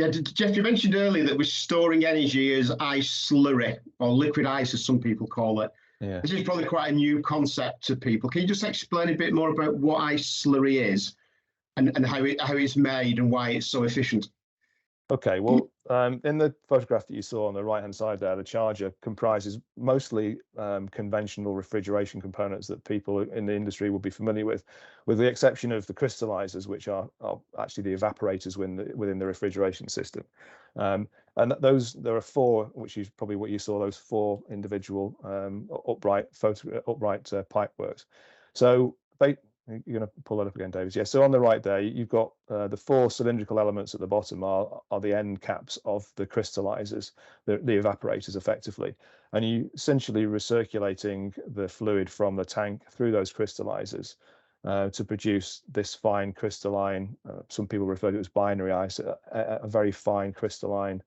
Yeah, Jeff, you mentioned earlier that we're storing energy as ice slurry, or liquid ice, as some people call it. Yeah. This is probably quite a new concept to people. Can you just explain a bit more about what ice slurry is and how it's made and why it's so efficient? Okay, well, in the photograph that you saw on the right-hand side there, the charger comprises mostly conventional refrigeration components that people in the industry will be familiar with the exception of the crystallizers, which are actually the evaporators within the refrigeration system. And there are four, which is probably what you saw, those four individual upright pipe works. So you're going to pull that up again, David. Yeah, so on the right there, you've got the four cylindrical elements at the bottom are the end caps of the crystallizers, the evaporators, effectively. And you essentially recirculating the fluid from the tank through those crystallizers to produce this fine crystalline, some people refer to it as binary ice, a very fine crystalline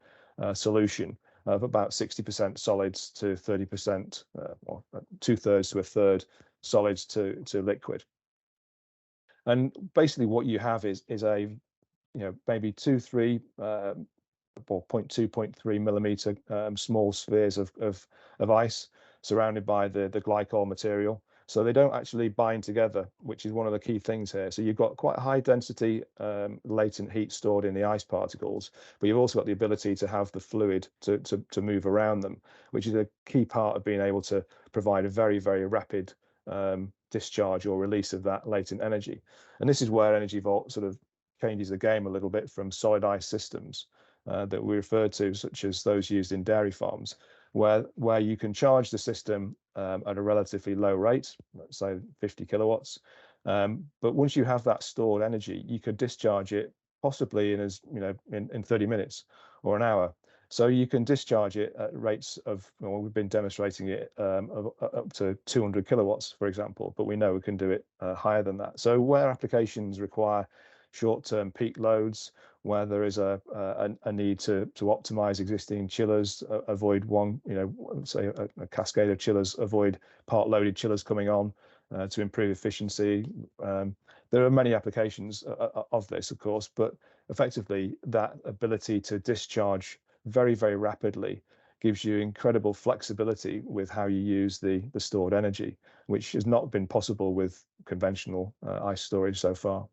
solution of about 60% solids to 30%, or 2/3 to 1/3 solids to liquid. And basically what you have is a, maybe 2-3 or 0.2, 0.3 millimeter small spheres of ice surrounded by the glycol material. So they don't actually bind together, which is one of the key things here. So you've got quite high density latent heat stored in the ice particles, but you've also got the ability to have the fluid to move around them, which is a key part of being able to provide a very, very rapid discharge or release of that latent energy. And this is where EnergiVault sort of changes the game a little bit from solid ice systems that we refer to, such as those used in dairy farms, where you can charge the system at a relatively low rate, let's say 50 kilowatts. But once you have that stored energy, you could discharge it possibly in 30 minutes or an hour. So you can discharge it at rates of, well, we've been demonstrating it up to 200 kilowatts, for example, but we know we can do it higher than that. So where applications require short-term peak loads, where there is a need to optimize existing chillers, avoid one, say a cascade of chillers, avoid part-loaded chillers coming on to improve efficiency. There are many applications of this, of course, but effectively that ability to discharge very, very rapidly gives you incredible flexibility with how you use the stored energy, which has not been possible with conventional ice storage so far.